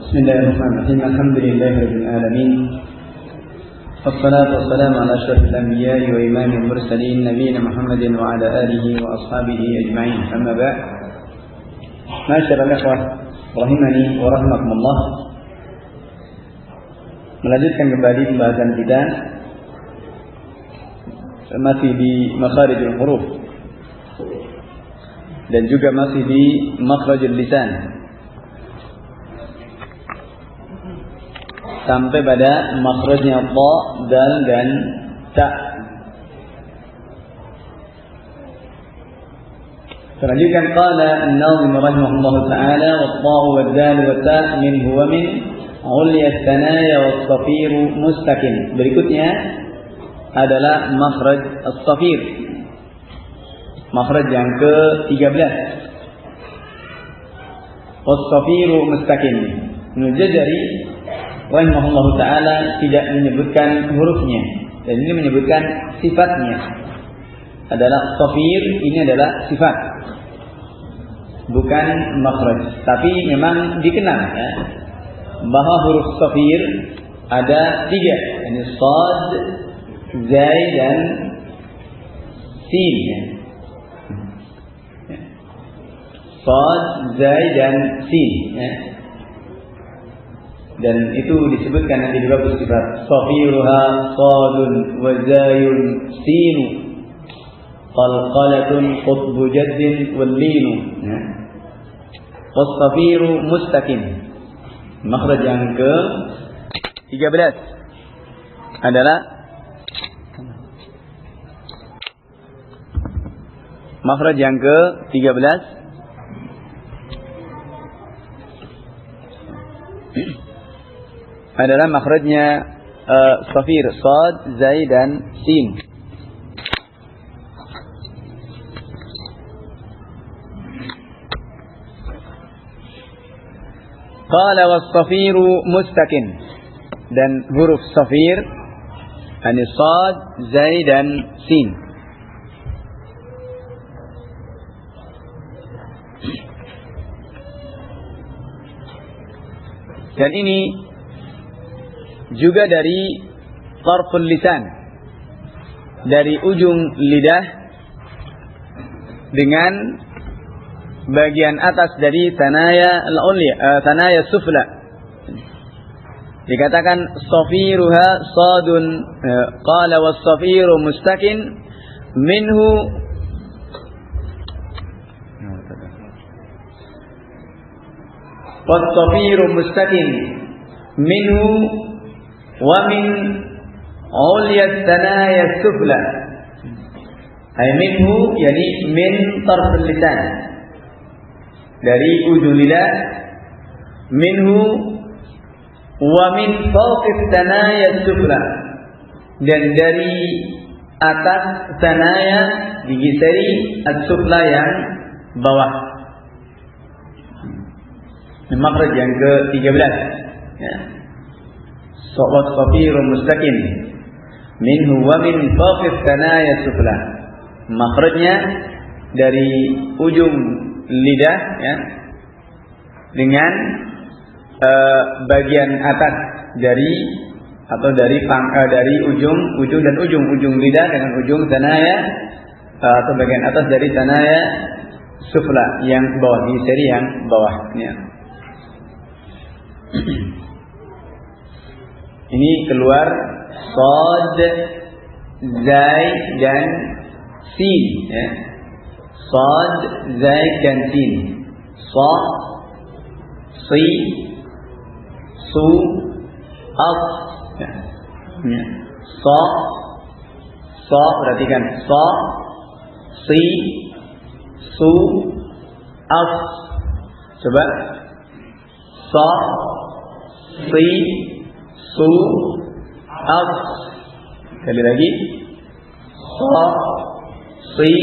Bismillahirrahmanirrahim. Alhamdulillahirabbil alamin. Wassalatu wassalamu ala asyrafil anbiya'i wa imamil mursalin nabiyina Muhammadin wa ala alihi wa ashabihi ajma'in. Amma ba'd. Ma'asyiral ikhwah rahimani wa rahimakumullah. Melanjutkan kembali pembahasan kita masih di makharijul huruf dan juga masih di makhrajul lisan sampai pada makhrajnya ta, dal dan ta. Selanjutnya qala an-nazim rahimahullah ta'ala wat-ta'u wad-dal wat-ta minhu wa min ulya as-sanaya was-safir mustakin. Berikutnya adalah makhraj as-safir, makhraj yang ke-13. Was-safir mustakin. Ibnu Jazari rahimahullah ta'ala tidak menyebutkan hurufnya, dan ini menyebutkan sifatnya. Adalah safir, ini adalah sifat, bukan makhraj. Tapi memang dikenal ya, bahwa huruf safir ada 3, ini sad, zai dan sin ya. Sad, zai dan sin ya. Dan itu disebutkan nanti di bab sifat. Safiruha sadun wa zayun sinu qalqalatun qutbu jaddin wal linu. Was-safiru mustaqim. Makhraj yang ke-13 adalah makhraj yang ke-13 adalah makhrajnya safir, sad, zai dan sin. Qala was-safiru mustakin, dan huruf safir ani sad, zai dan sin. Dan ini juga dari tarful lisan, dari ujung lidah dengan bagian atas dari tanaya al-ulya, tanaya sufla. Dikatakan safiruha sadun, qala was-safiru mustakin minhu was-safiru mustakin minhu wa min ulya tanaya sufla. Ay minhu yani min tarf lisan, dari ujung lidah, minhu wa min fawqi tanaya sufla, dan dari atas tanaya gigi seri as-sufla yang bawah. Makhraj yang ke-13 ya. Sawat safiru mustaqim minhu wa min fawqi tanaya sufla. Makhrajnya dari ujung lidah ya, dengan bagian atas dari atau dari ujung dan ujung lidah dengan ujung tanaya atau bagian atas dari tanaya sufla yang bawah, di seri yang bawah ya. Ini keluar sad, zai dan sin ya. Sad, zai dan sin. Sa, si, su, af ya. Sa perhatikan, sa, si, su, af. Coba sa, si, su, af. Sekali lagi, sa, si,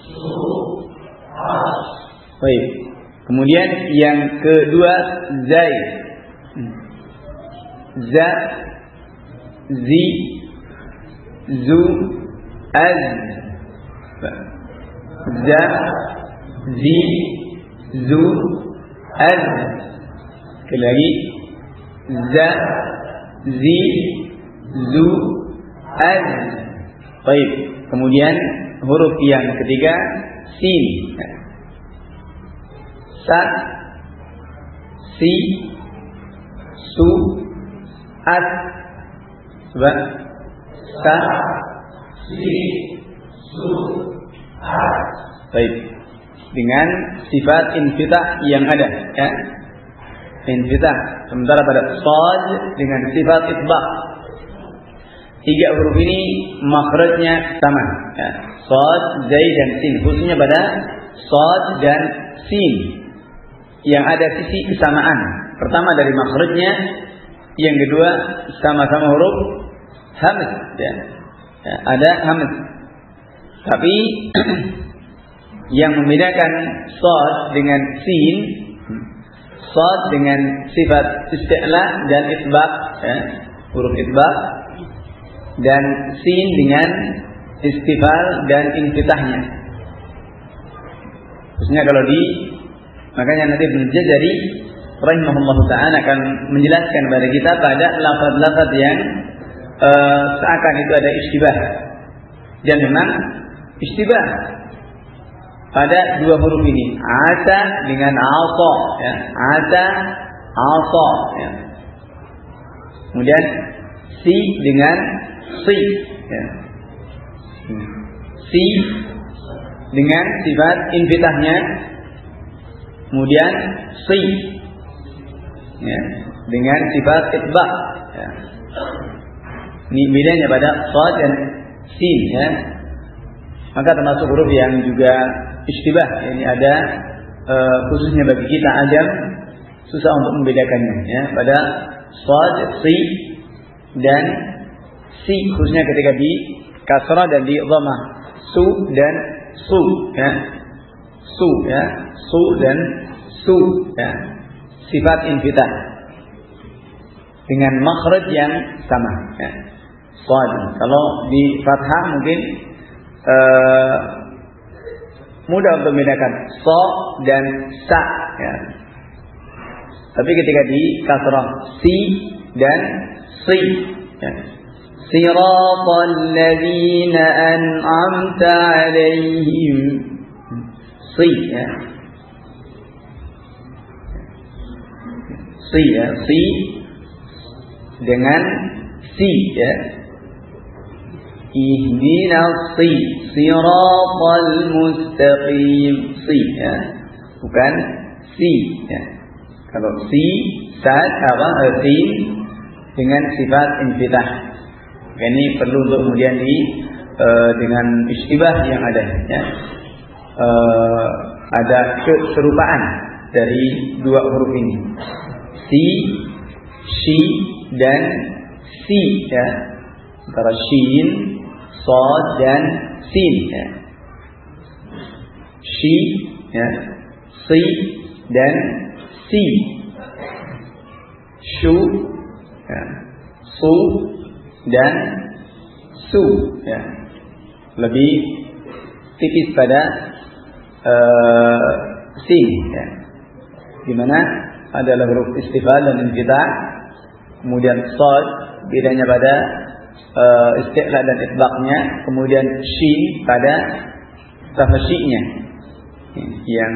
su, af. Baik. Kemudian yang kedua zai, za, zi, zu, az. Za, zi, zu, az. Sekali lagi, za, zi, zu, az. Baik. Kemudian huruf yang ketiga sin. Sa, si, su, as. Coba. Sa, si, su, as. Baik. Dengan sifat infitah yang ada, ya. Infitah. Sementara pada shad dengan sifat itbaq. Tiga huruf ini makhrajnya sama, ya. Shad, zai dan sin. Khususnya pada shad dan sin yang ada sisi kesamaan. Pertama dari makhrajnya, yang kedua sama-sama huruf hamz, ya. Ya, ada hamz. Tapi yang membedakan shad dengan sin, shad dengan sifat isti'la dan itbaq, ya, huruf itbaq, dan sin dengan istifal dan infitahnya. Khususnya kalau makanya nanti Ibnu Jazari rahimahullah ta'ala akan menjelaskan kepada kita pada lafaz-lafaz yang seakan itu ada istibah. Dan memang istibah pada dua huruf ini, asa dengan asa, ya. Asa, asa, ya. Kemudian si dengan si, ya. Si dengan sifat infitahnya, kemudian si, ya, dengan sifat itbaq, ya. Ini bedanya pada shad dan sin, ya. Maka termasuk huruf yang juga istibah, ini ada khususnya bagi kita ajam susah untuk membedakannya, ya. Pada shad, si dan si khususnya ketika di kasrah dan di dhammah, su dan su, ya. Su, ya. Su dan su, ya. Sifat infitah dengan makhraj yang sama, ya. Shad. Kalau di fathah mungkin mudah untuk membedakan so dan sa, ya. Tapi ketika di kasrah, si dan si, ya. Siratal ladzina an'amta 'alaihim, si, ya. Si, ya. Si dengan si, ya. Ihdinas siratal mustaqim, si, ya. Bukan si, ya. Kalau si, sad, sin dengan sifat infitah. Ini perlu untuk kemudian dengan istibah yang ada, ya. Ada keserupaan dari dua huruf ini, si, shi dan si, ya. Antara shin, shad dan sin, ya. Shi, ya. Si dan si. Shu, ya. Su dan su, ya. Lebih tipis pada sin, ya. Di mana adalah huruf istifal dan infitah. Kemudian shad bedanya pada isti'la dan itbaqnya, kemudian shin pada tafasyi'nya, yang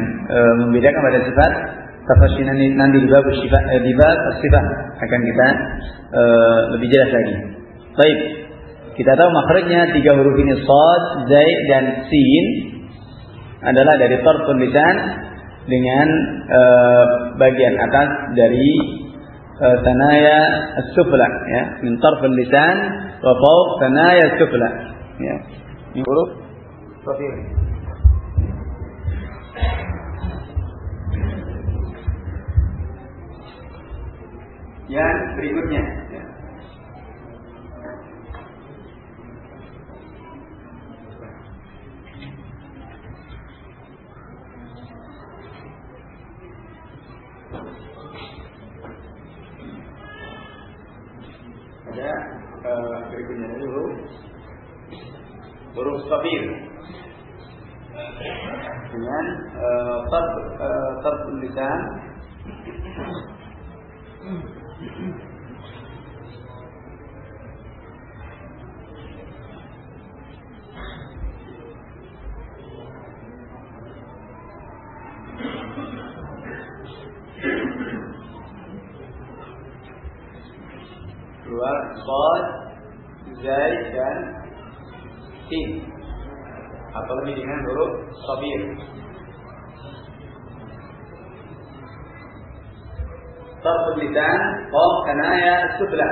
membedakan pada sifat tafasyi nanti di bab sifat, di bab sifat akan kita lebih jelas lagi. Baik, kita tahu makhrajnya tiga huruf ini, shad, zai dan sin, adalah dari tarful lisan dengan bagian atas dari tanaya as-sufla, ya, min tarful lisan wa fawq tanaya as-sufla, ya. Ini huruf shafir. Yang berikutnya, ya. Ada berikutnya huruf shafir dengan tarful lisan keluar Shad, Zai dan Sin, atau lebih dengan huruf Shabir. Tarful lisan Qaf Thanaya Sufla.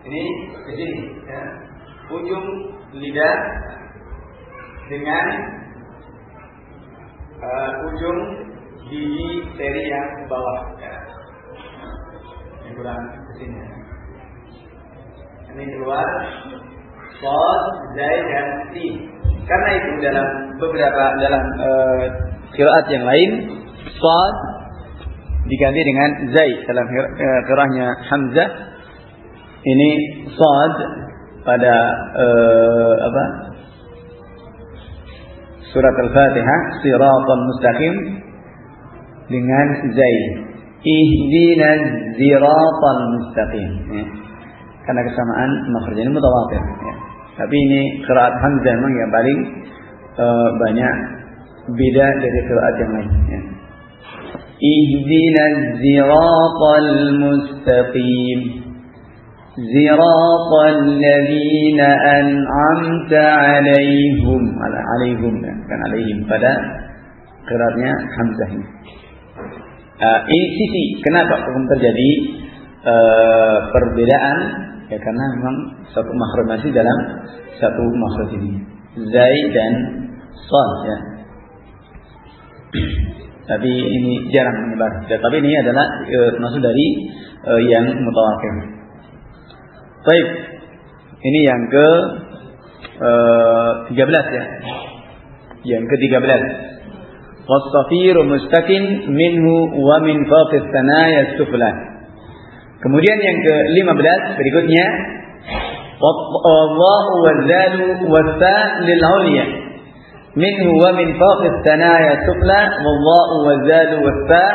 Ini di sini ya. Ujung lidah dengan ujung gigi seri yang bawah ya. Yang kurang ke sini ya. Ini keluar Shad, Zai dan Sin. Karena itu dalam beberapa qiraat yang lain Shad diganti dengan Zai. Dalam qiraatnya Hamzah ini Shad pada surat Al-Fatihah Siratal Mustaqim dengan Zai. Ihdinas siratal mustaqim ya. Karena kesamaan makhrajnya mutawatir ya. Tapi ini qiraat Hamzah memang yang paling banyak beda dari qiraat yang lain ya. Ihdinas siratal mustaqim siratal ladzina an'amta 'alaihim kan alaihim pada qiraatnya Hamzah ini. Ini sisi kenapa terjadi perbedaan ya, karena memang satu makhraj masih dalam satu makhraj ini Zai dan Shad ya. Tapi ini jarang menyebar. Tapi ini adalah termasuk dari yang mutawatir. Baik. Ini yang ke 13 ya. Yang ke-13. Was-safiru mustaqim minhu wa min faqis thanaya sufla. Kemudian yang ke-15 berikutnya wallahu wazzalu wasa lil ulya minhu wa min faqis thanaya sufla wallahu wazzalu wasa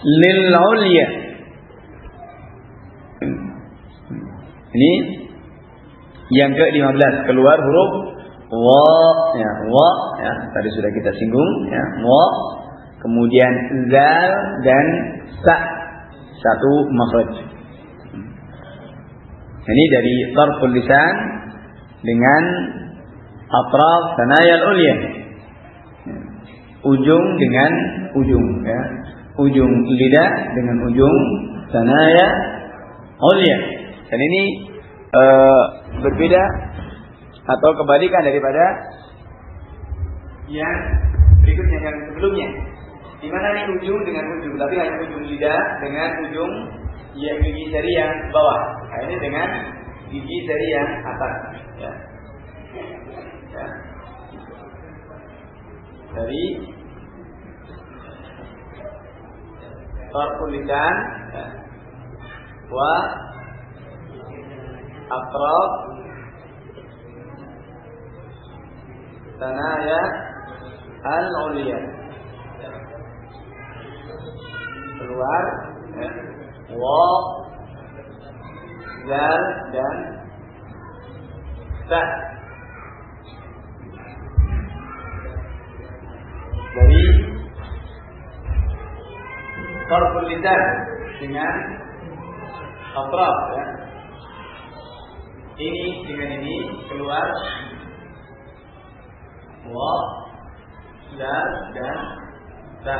lil ulya. Ini yang ke-15 keluar huruf wa ya tadi sudah kita singgung ya, wa kemudian zal dan sa, satu makhraj. Ini dari tarful lisan dengan atraf thanaya al-ulya, ujung dengan ujung ya, ujung lidah dengan ujung thanaya ulya. Dan ini berbeda atau kebalikan daripada yang berikutnya yang sebelumnya. Di mana ini ujung dengan ujung, tapi hanya ujung lidah dengan ujung yang gigi seri yang bawah. Nah, ini dengan gigi seri yang atas. Ya. Ya. Dari tarful lisan ya. Wa atraf thanaya al-ulya keluar ya. Wa zal dan sa dari tarful lisan dengan atraf ya. Ini dengan ini keluar wa, zal dan sa.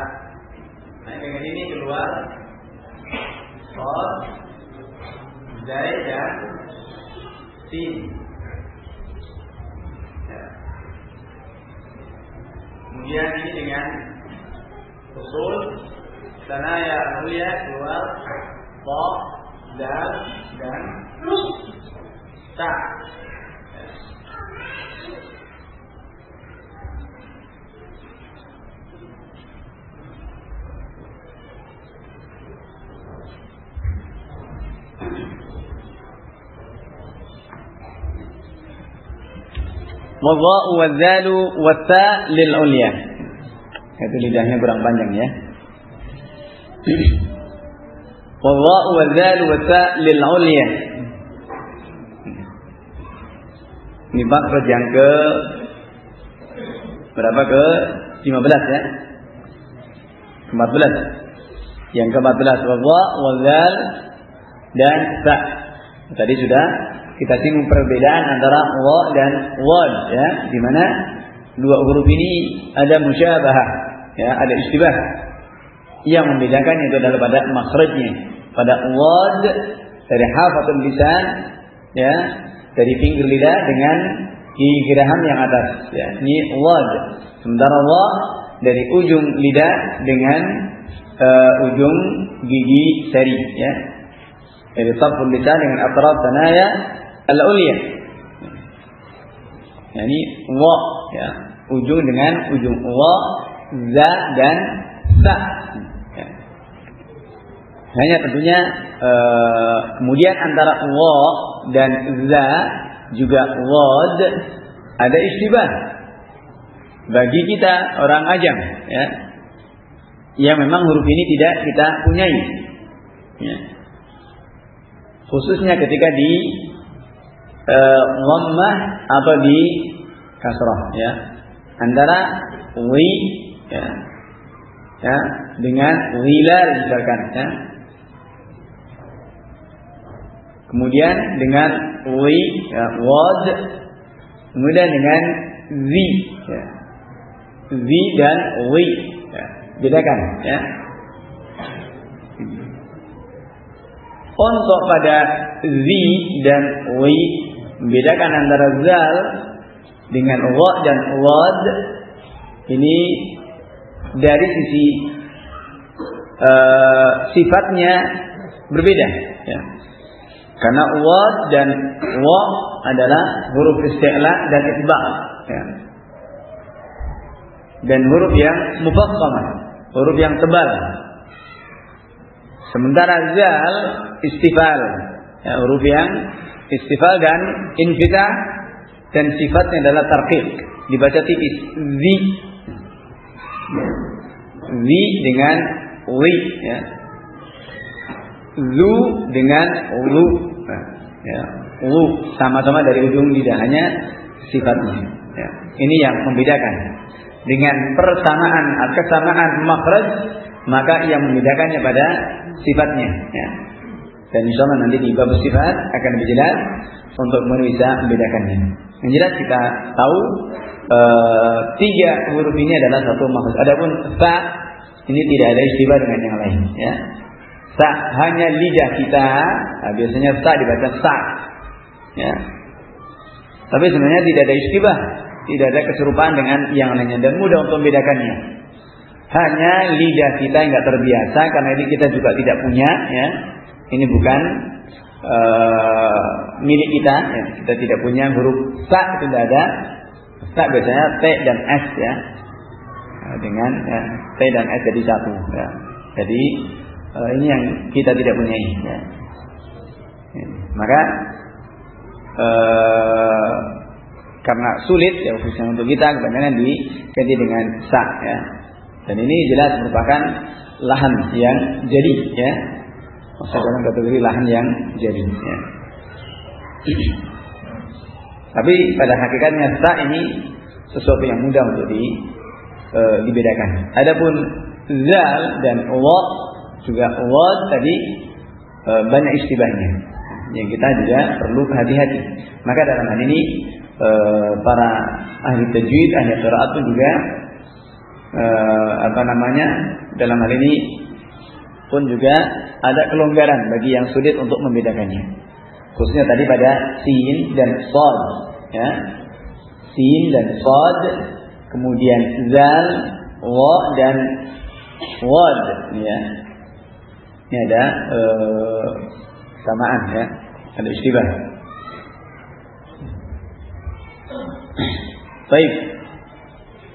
Nah dengan ini keluar shad, zai dan sin. Ya. Kemudian ini dengan usul thanaya al-ulya keluar fa, zal dan sa. Wadha'u wadzalu wasa lil ulya. Itu lidahnya kurang panjang ya. Wadha'u wadzalu wasa lil ulya. Ini makhraj yang ke berapa? Ke 15 ya. Ke 14. Yang ke 14 wadha' wadzal dan sa. Tadi sudah kita singgung perbedaan antara wa dan wad, ya, di mana dua huruf ini ada musyabahah, ya, ada istibah. Yang membedakan itu adalah pada makhrajnya. Pada wad dari hafatul lisan, ya, dari pinggir lidah dengan gigi geraham yang atas, ya, ini wad. Sementara wa dari ujung lidah dengan ujung gigi sari, ya. Dari tarful lisan dengan atraf sanaya al-ulya. Ya, ini wa, ya, ujung dengan ujung wa, za dan sa. Ya. Hanya tentunya kemudian antara wa dan za juga wad ada istibah bagi kita orang ajam, ya, yang memang huruf ini tidak kita punyai, ya. Khususnya ketika di dhammah atau di kasrah, ya, antara wi, ya, ya, dengan wilal misalkan, ya. Kemudian dengan wi, ya, wad, kemudian dengan zi, ya, zi dan wi, ya, bedakan, ya. Untuk pada zi dan wi, membedakan antara zal dengan wa dan wad ini dari sisi sifatnya berbeda, ya. Karena wad dan wa adalah huruf isti'la dan itba', ya. Dan huruf yang mufakhamah, huruf yang tebal. Sementara zal istifal, ya, huruf yang istifal dan infitah, dan sifatnya adalah tarqiq, dibaca tipis. Zi dengan wi, ya. Zu dengan ulu, ya. Ulu sama-sama dari ujung lidah, hanya sifatnya, ya. Ini yang membedakan. Dengan kesamaan makhraj, maka yang membedakannya pada sifatnya, ya. Dan insyaallah nanti di bab sifat akan lebih jelas untuk bisa membedakannya. Yang jelas kita tahu tiga huruf ini adalah satu makhraj. Adapun sa ini tidak ada istibah dengan yang lain, ya. Sa hanya lidah kita, nah, biasanya sa dibaca sa, ya. Tapi sebenarnya tidak ada istibah, tidak ada keserupaan dengan yang lainnya, dan mudah untuk membedakannya. Hanya lidah kita yang tidak terbiasa, karena ini kita juga tidak punya, ya. Ini bukan milik kita, ya. Kita tidak punya huruf sa, tidak ada. Sa biasanya t dan s, ya. Dengan ya, t dan s jadi satu, ya. Jadi ini yang kita tidak punya, ya. Maka karena sulit, ya, khususnya untuk kita kebanyakan diganti dengan sa, ya. Dan ini jelas merupakan lahan yang jadi, ya. Masuk dalam kategori lahan yang jadi, ya. Tapi pada hakikatnya sa ini sesuatu yang mudah untuk dibedakan. Adapun zal dan wa juga wad tadi banyak istibahnya, yang kita juga perlu hati-hati. Maka dalam hal ini para ahli tajwid, ahli qiraat pun juga dalam hal ini pun juga ada kelonggaran bagi yang sulit untuk membedakannya. Khususnya tadi pada sin dan shad, ya. Sin dan shad, kemudian zal, wa dan wad, ya. Ini ada samaan, ya. Ada istibah. Baik.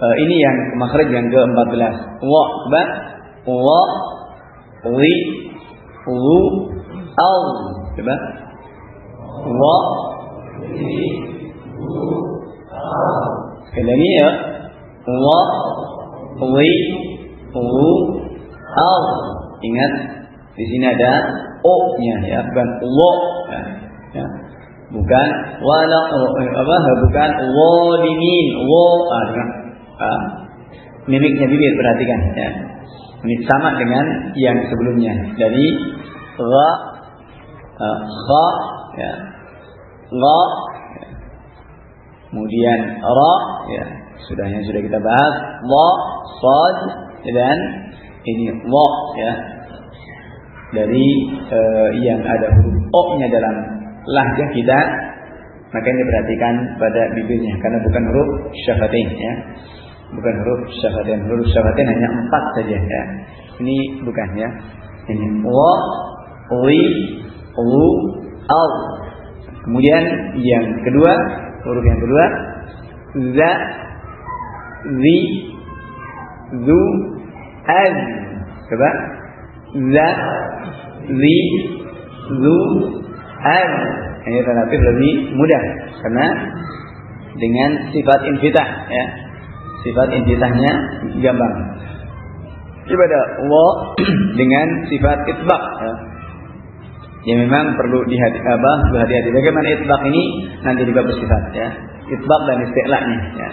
Ini yang makhraj yang ke-14. Wa, ba, wa, wi, wu, al. Coba. Wa, wi, wu, al. Sekali lagi, ya. Wa, wi, wu, al. Ingat, di sini ada o-nya, ya, bukan wa, ya. Bukan wala, bukan walimin, wa, dengan mimiknya bibir, perhatikan, ya. Ini sama dengan yang sebelumnya. Dari ra, kha, ya, la, ya. Kemudian ra, ya, sudah kita bahas, la, sad, dan ini wa, ya. Dari yang ada huruf o-nya dalam lahjah kita, maka ini diperhatikan pada bibirnya karena bukan huruf syafatain, ya. Bukan huruf syafatain. Huruf syafatain hanya 4 saja, ya. Ini bukan, ya. Ini wa, li, lu, al. Kemudian yang kedua, huruf yang kedua, za, zi, zu, az. Coba. Za, zi, zu, az. Ini relatif lebih mudah karena dengan sifat infitah, ya. Sifat infitahnya gampang. Ibadah wa dengan sifat itbaq, ya. Ya memang perlu berhati-hati. Bagaimana itbaq ini nanti juga bersifat, ya. Itbaq dan isti'la'nya, ya.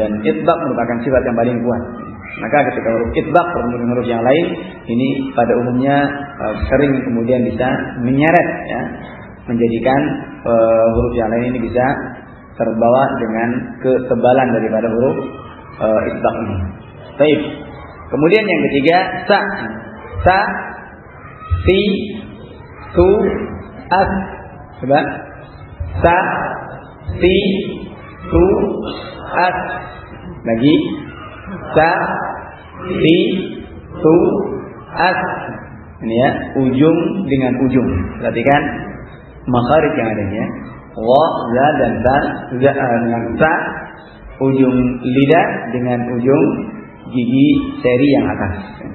Dan itbaq merupakan sifat yang paling kuat. Maka ketika huruf itbaq bertemu dengan huruf yang lain, ini pada umumnya sering kemudian bisa menyeret, ya, menjadikan huruf yang lain ini bisa terbawa dengan ketebalan daripada huruf itbaq ini. Baik. Kemudian yang ketiga, sa, si, su, as. Coba. Sa, si, su, as. Lagi. Sa, si, su, as. Ini ya, ujung dengan ujung. Perhatikan makharij yang ada ya. Wa, za dan ta, dengan sa, ujung lidah dengan ujung gigi seri yang atas.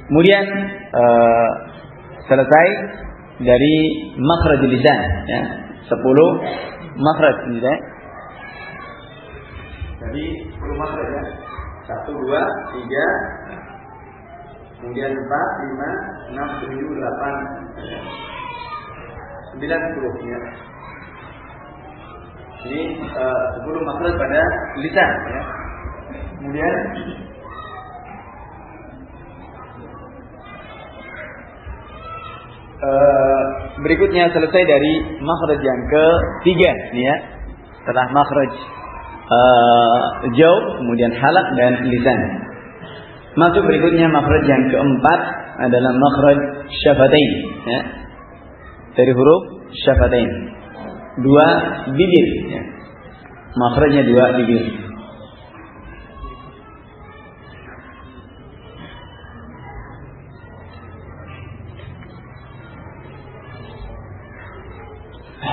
Kemudian selesai dari makhraj lisan, ya. 10 makhraj lisan. Jadi 10 makhraj, ya. 1, 2, 3, kemudian 4, 5, 6, 7, 8, 9, 10, ya. Ini 10 makhraj pada lisan, ya. Kemudian berikutnya selesai dari makhraj yang ketiga, nih ya. Setelah makhraj jauh, kemudian halaq dan lisan. Masuk berikutnya makhraj yang keempat adalah makhraj syafatain, ya. Dari huruf syafatain, 2 bibir, ya. Makhrajnya 2 bibir.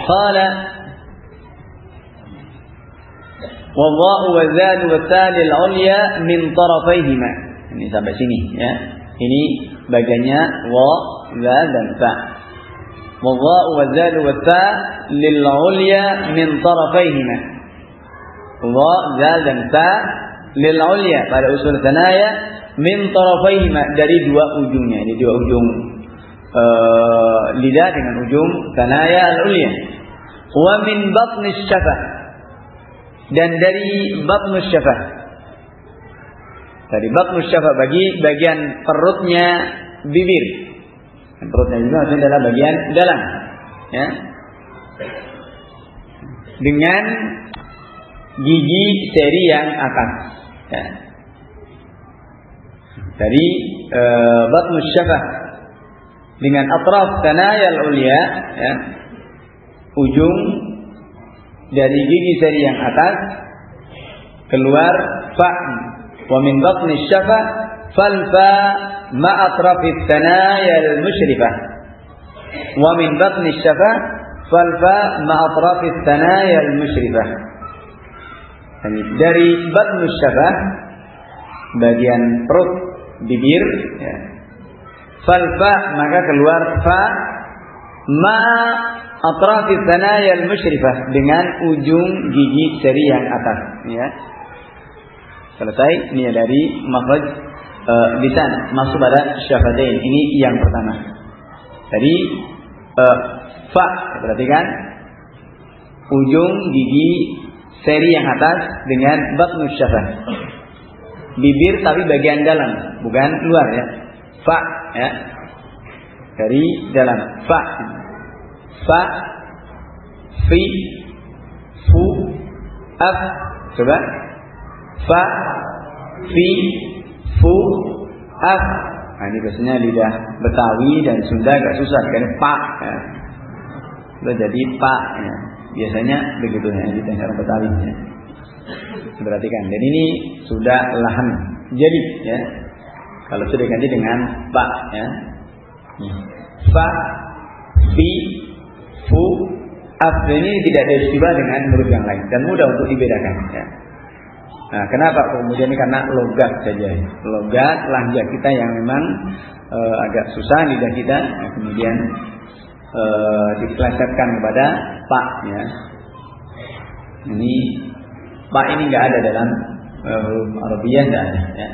Qala wadha'u wa zadu wa talil ulya min tarafayhima. Ini sampai sini, ya. Ini bagiannya wa, za dan ta. Wadha'u wa zadu wa ta lil ulya min tarafayhima. Wa, za dan ta lil ulya pada usul tsanaya min tarafayhima, dari 2 ujungnya. Ini 2 ujung lidah dengan ujung tsanaya al-ulya. Wa min batni syafah, dan dari batnu syafah. Dari batnu syafah bagi bagian perutnya bibir. Dan perutnya bibir maksudnya adalah bagian dalam, ya. Dengan gigi seri yang atas, ya. Dari batnu syafah dengan atraf tsanaya al-ulya, ya. Ujung dari gigi seri yang atas keluar fa. Wa min batni syafah fal fa ma atrafit tsanaya al musyrifah. Wa min batni syafah fal fa ma atrafit tsanaya al musyrifah. Dari batnu syafah, bagian perut bibir, ya. Fal fa, maka keluar fa ma atrafit tsanaya al musyrifah, dengan ujung gigi seri yang atas, ya. Selesai. Ini dari makhraj lisan masuk pada syafatain. Ini yang pertama. Tadi fa, perhatikan ujung gigi seri yang atas dengan batnu syafah. Bibir tapi bagian dalam, bukan luar, ya. fa ya. Dari dalam fa. Fa, fi, fu, af. Coba. Fa, fi, fu, af. Nah, ini biasanya lidah Betawi dan Sunda agak susah kan pak ya. Sudah jadi pak ya. Biasanya begitu ya di orang Betawi ya. Perhatikan. Dan ini sudah lahan jadi ya. Kalau sudah diganti dengan pak ya. Fa, fi, fu, af. Ini tidak ada istilah dengan huruf yang lain dan mudah untuk dibedakan ya. Nah, kenapa? Kemudian ini karena logat saja. Logat lahja kita yang memang agak susah lidah kita. Nah, kemudian dipelesetkan kepada pak ya. Ini pak ini nggak ada dalam huruf Arabiyah, nggak ada ya.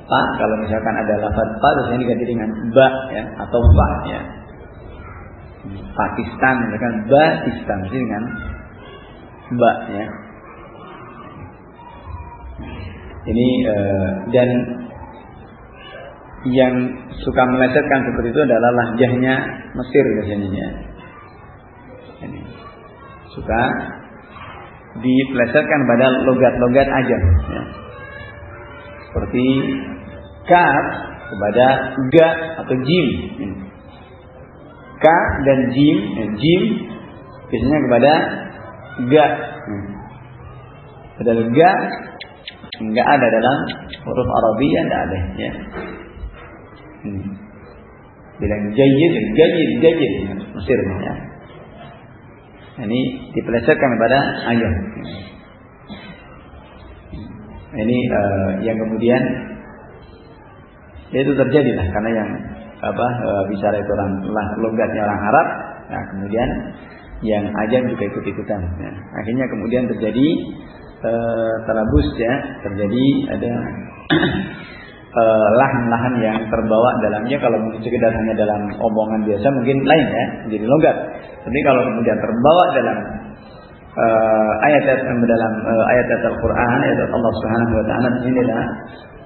Pak kalau misalkan ada lafaz pak terus diganti dengan ba ya atau fa ya. Pakistan misalkan Pakistan dengan ba ya. Ini dan yang suka melesetkan seperti itu adalah lahjahnya Mesir biasanya ya. Ini suka dipelesetkan pada logat-logat ajam ya. Seperti kaf kepada ga atau jim. Ka dan jim, jim biasanya kepada ga. Padahal ga enggak ada dalam huruf Arabiyah, enggak ada ya. Bilang jayyid Mesir ya. Ini dipelesetkan kepada ayat. Ini yang kemudian itu terjadilah karena yang bicara itu orang logatnya orang Arab, nah kemudian yang ajam juga ikut-ikutan. Ya. Akhirnya kemudian terjadi talabus ya, terjadi ada lahan-lahan yang terbawa dalamnya. Kalau mungkin sekedar hanya dalam omongan biasa mungkin lain ya, jadi logat. Tapi kalau kemudian terbawa dalam ayat-ayat Al-Quran, ayat Allah Subhanahu Wa Taala, ini adalah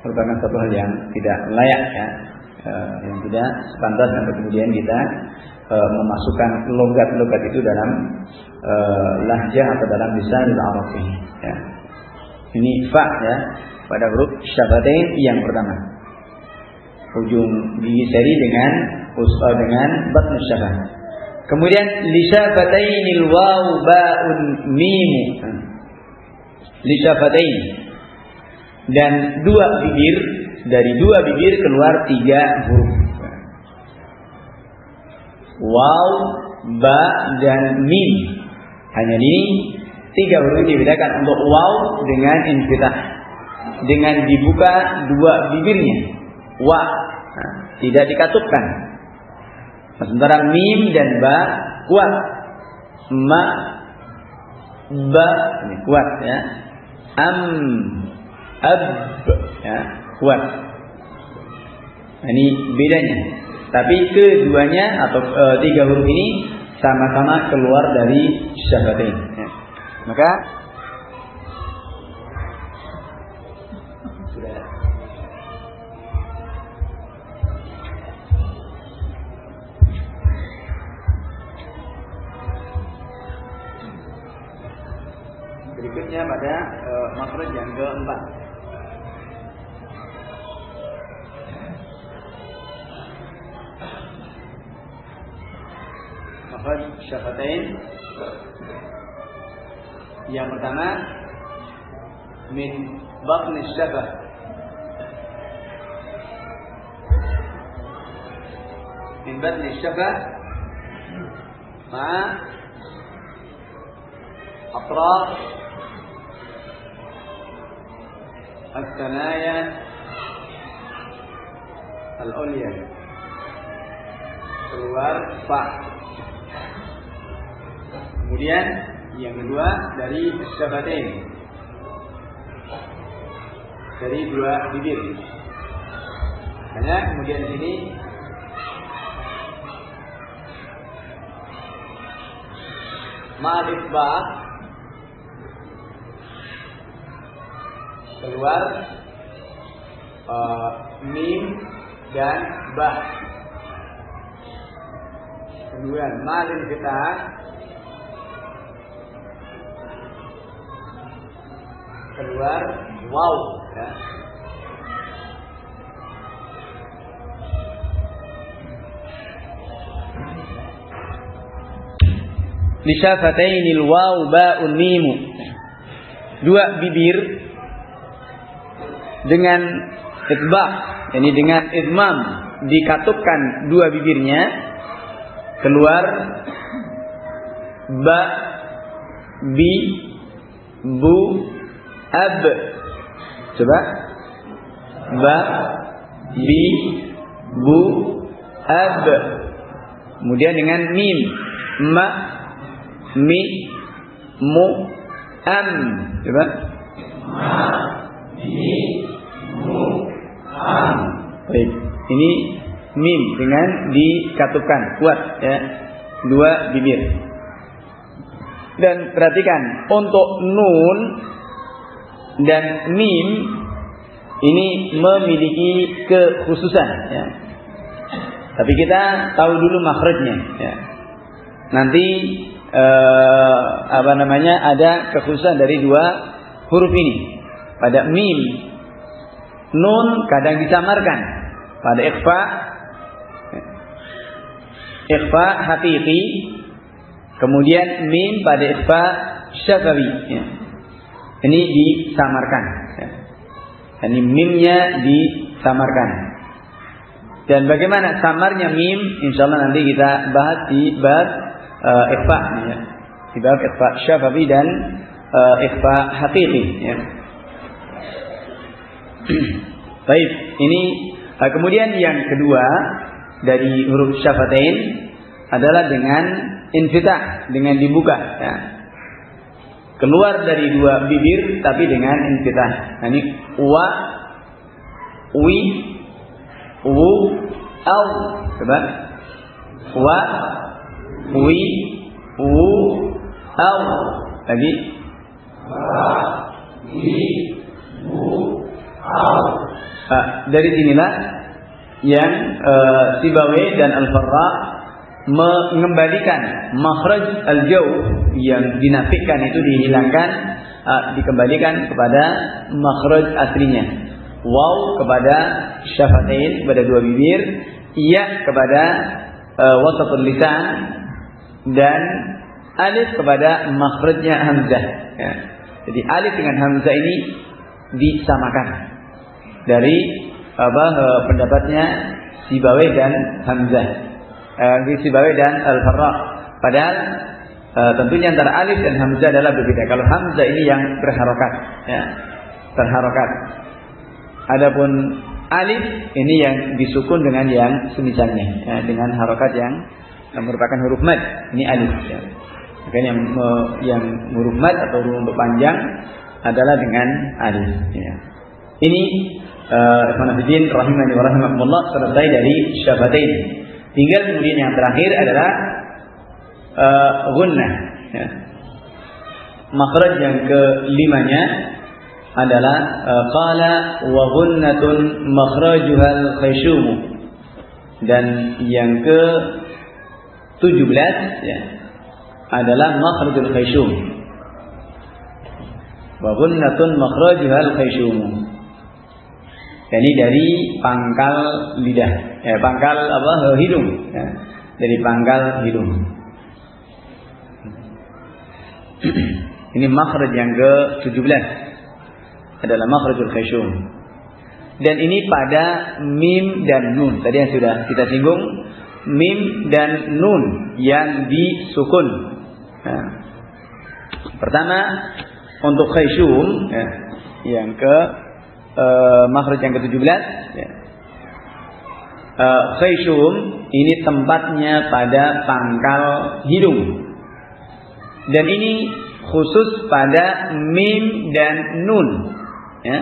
merupakan satu hal yang tidak layak ya, yang tidak pantas untuk kemudian kita memasukkan logat-logat itu dalam lahjah atau dalam lisanul Arabi ya. Ini fa ya pada huruf syafatain yang pertama. Ujung gigi seri dengan batn syafah. Kemudian lisafatainil waw ba'un mim. Lisafatain. Dan dari dua bibir keluar 3 huruf. Waw, ba dan mim. Hanya ini 3 huruf dibedakan. Untuk waw dengan infitah, dengan dibuka 2 bibirnya. Wa, tidak dikatupkan. Sementara mim dan ba kuat. Ma, ba ini kuat ya. Ab ya, kuat. Ini bedanya. Tapi keduanya atau 3 huruf ini sama-sama keluar dari syafatain ya. Maka sudah berikutnya pada makhraj yang keempat. Makhraj syafatain yang pertama min batn syafah, min batn syafah ma atraf al-thanaya al-ulya, keluar fa. Kemudian yang kedua dari syafatain, dari 2 bibir. Hanya kemudian sini ma'rif ba keluar mim dan ba. Kemudian malin kita keluar waw, ya. Li syafatainil waw ba'un mim. Dua bibir dengan itbaq, yakni dengan idmam, dikatupkan dua bibirnya, keluar ba, bi, bu, ab. Coba ba, bi, bu, ab. Kemudian dengan mim, ma, mi, mu, am. Coba ma, mi, mu, am. Baik, ini mim dengan dikatupkan kuat, ya, dua bibir. Dan perhatikan untuk nun dan mim ini memiliki kekhususan, ya. Tapi kita tahu dulu makhrajnya, ya. Nanti ada kekhususan dari dua huruf ini. Pada mim, nun kadang disamarkan. Pada ikhfa haqiqi, kemudian mim pada ikhfa syafawi, ya. Ini disamarkan, ya. Ini mimnya disamarkan. Dan bagaimana samarnya mim, insyaallah nanti kita bahas di bab ikhfa, ya. Di bab ikhfa syafawi dan ikhfa haqiqi, ya. Baik, ini kemudian yang kedua dari huruf syafatain adalah dengan infitah, dengan dibuka, ya. Keluar dari dua bibir tapi dengan infitah. Nah, ini wa, wi, wu, au. Coba wa, wi, wu, au. Lagi wa, wi, wu, au. Dari sinilah yang Sibawayh dan Al-Farra mengembalikan makhraj al-jauh yang dinafikan itu dihilangkan, dikembalikan kepada makhraj aslinya. Waw kepada syafatain, kepada dua bibir, ya kepada wasatul lisan, dan alif kepada makhrajnya hamzah, ya. Jadi alif dengan hamzah ini disamakan dari pendapatnya Sibawayh dan Hamzah, Sibawayh dan Al-Farra. Padahal tentunya antara alif dan hamzah adalah berbeda. Kalau hamzah ini yang berharokat, ya, terharokat. Adapun alif ini yang disukun dengan yang semisalnya, ya, dengan harokat yang merupakan huruf mad. Ini alif, ya. Makanya yang huruf mad atau huruf untuk panjang adalah dengan alif, ya. Ini Ikhwanuddin rahimani wa rahimakumullah, selesai dari syafatain. Tinggal kemudian yang terakhir adalah gunnah, ya. Makhraj yang kelimanya adalah qala wa gunnatun makhrajuha al-khayshum. Dan yang ke-17, ya, adalah makhrajul khayshum. Wa gunnatun makhrajuha al-khayshum. Jadi dari pangkal lidah, ya, pangkal hidung, ya, dari pangkal hidung. Ini makhraj yang ke-17 adalah makhrajul khayshum. Dan ini pada mim dan nun. Tadi yang sudah kita singgung, mim dan nun yang disukun. Nah, pertama untuk khayshum, ya, yang makhraj yang ke-17, ya. Khayshum ini tempatnya pada pangkal hidung. Dan ini khusus pada mim dan nun, ya.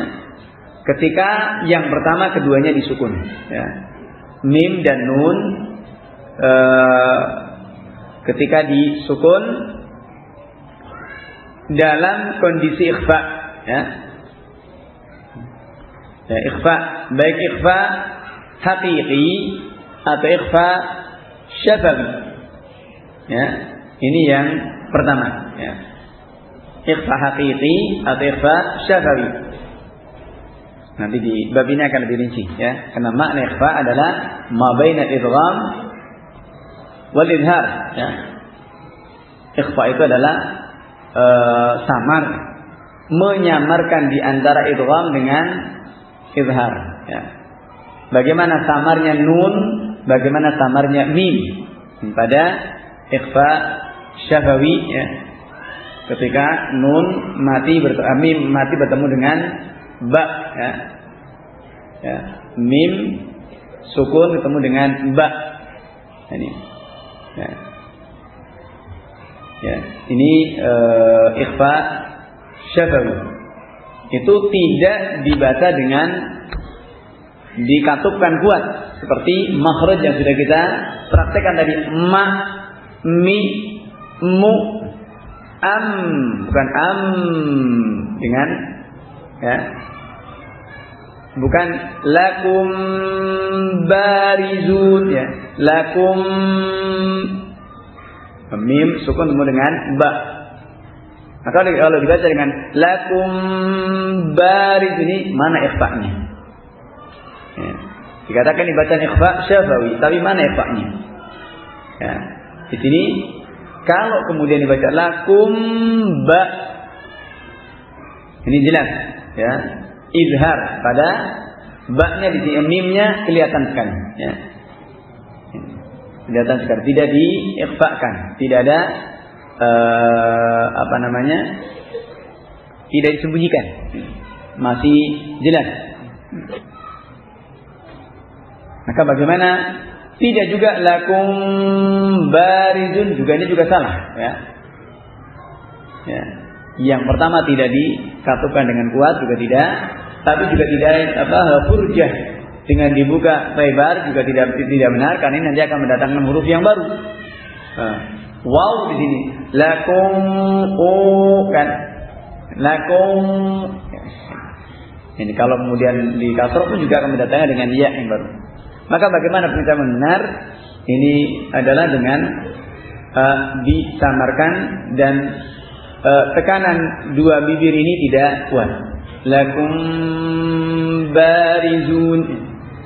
Ketika yang pertama keduanya disukun, ya. Mim dan nun ketika disukun dalam kondisi ikhfa, ya. Ya, ikhfa, baik ikhfa haqiqi atau ikhfa syafawi. Ya, ini yang pertama. Ya. Ikhfa haqiqi atau ikhfa syafawi. Nanti di bab ini akan lebih rinci. Ya, karena makna ikhfa adalah ma baina idgham wal izhar. Ya. Ikhfa itu adalah samar, menyamarkan di antara idgham dengan izhar. Ya. Bagaimana samarnya nun, bagaimana samarnya mim pada ikhfa syafawi, ya. Ketika nun mim mati bertemu dengan ba, ya. Ya. Mim sukun bertemu dengan ba. Ini. Ya. Ya. Ini ikhfa syafawi. Itu tidak dibaca dengan dikatupkan kuat seperti makhraj yang sudah kita praktekkan tadi, ma, mi, mu, am, bukan am dengan ya, bukan lakum barizun, ya, lakum mim sukun ketemu dengan ba. Maka kalau dibaca dengan lakum barizun, ini mana ikhfa-nya? Ya. Dikatakan dibaca ikhfa syafawi, tapi mana ikhfa-nya? Ya. Di sini kalau kemudian dibaca lakum ba, ini jelas, ya, izhar pada ba-nya, di sini mimnya kelihatan sekali, ya. Kelihatan sekali, tidak diikhfakan, tidak ada tidak disembunyikan, masih jelas. Maka bagaimana? Tidak juga lakum barizun, juga ini juga salah, ya. Ya. Yang pertama tidak disatukan dengan kuat, juga tidak, tapi juga tidak furjah dengan dibuka lebar, juga tidak benar, karena ini nanti akan mendatangkan huruf yang baru. Wow di sini lakum kan lakum. Ini kalau kemudian di kasroh pun juga akan mendatangkan dengan ya yang baru. Maka bagaimana pengetahuan benar? Ini adalah dengan disamarkan dan tekanan dua bibir ini tidak kuat. Lakum barizun,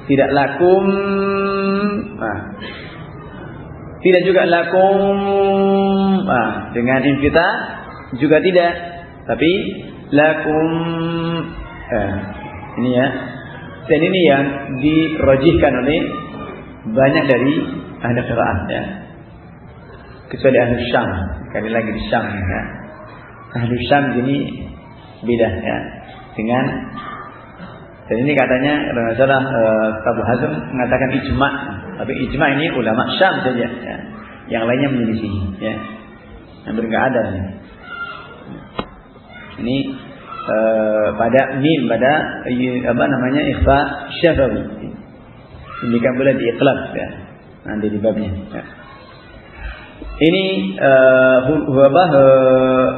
tidak lakum, tidak juga lakum, dengan infitah juga tidak, tapi lakum. Ini ya. Dan ini yang dirojihkan oleh banyak dari ahli qiraat, ya. Kecuali ahli Syam, sekali lagi di Syam, ya. Ahli Syam ini beda, ya, dengan, dan ini katanya kalau nggak salah Abu Hazm mengatakan ijma, tapi ijma ini ulama Syam saja, ya. Yang lainnya menyelisih, ya. Hampir nggak ada, ya. Ini pada mim, pada ikhfa syafawi. Ini kan boleh diikhlas, ya, nanti di babnya, ya. Ini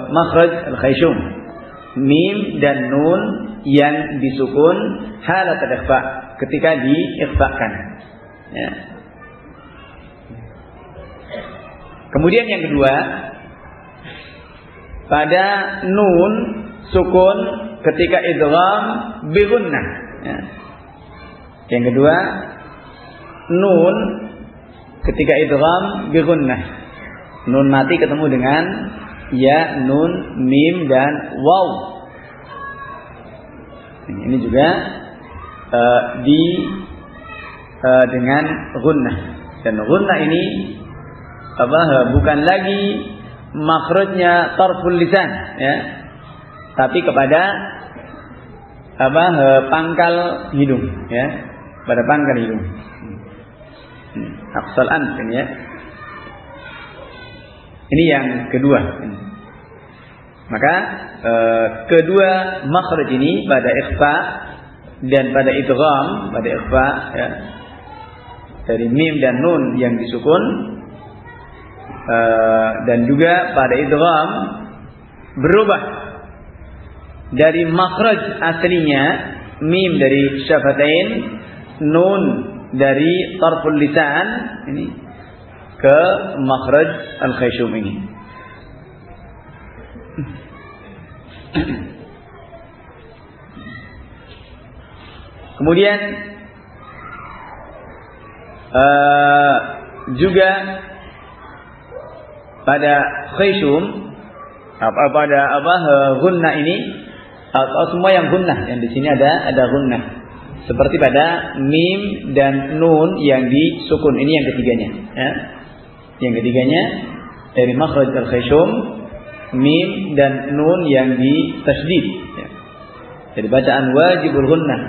makhraj al-khayshum, mim dan nun yang disukun halat al-ikhfa, ketika diikhfakan, ya. Kemudian yang kedua, pada nun sukun ketika idgham bi gunnah, ya. Yang kedua, nun ketika idgham bi gunnah, nun mati ketemu dengan ya, nun, mim dan waw. Ini juga dengan gunnah, dan gunnah ini bukan lagi makhrajnya tarful lisan, ya, tapi kepada pangkal hidung, ya, pada pangkal hidung, aqsal anf, ya. Ini yang kedua. Maka kedua makhraj ini pada ikhfa dan pada idgham, pada ikhfa, ya, dari mim dan nun yang disukun, dan juga pada idgham berubah dari makhraj aslinya, mim dari syafatain, nun dari tarful lisan ini ke makhraj al-khayshum ini. Kemudian juga pada khayshum pada gunnah ini atau semua yang gunnah yang di sini ada gunnah seperti pada mim dan nun yang disukun ini yang ketiganya ya. Yang ketiganya dari makhraj al-khayshum mim dan nun yang ditasydid ya. Jadi bacaan wajibul gunnah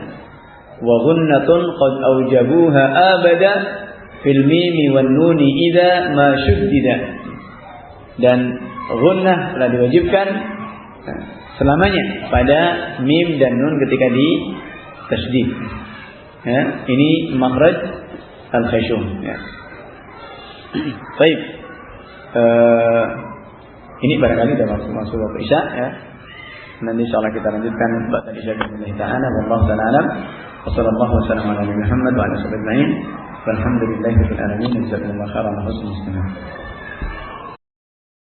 wa gunnatun qad aujabuha abada fil mimi wan nuni idza ma syuddida. Dan gunnah telah diwajibkan selamanya pada mim dan nun ketika di tasydid. Ya, ini makhraj al-khayshum ya. Baik. Ini barangkali sudah masuk waktu Isya ya. Nanti insyaallah kita lanjutkan ba'da Isya billahi ta'ala wallahu ta'ala alam. Wassallallahu wasallam ala Muhammad wa ala alihi wasallam. Walhamdulillahirabbil alamin. Jazakumullahu khairan wa husnul istima'ah.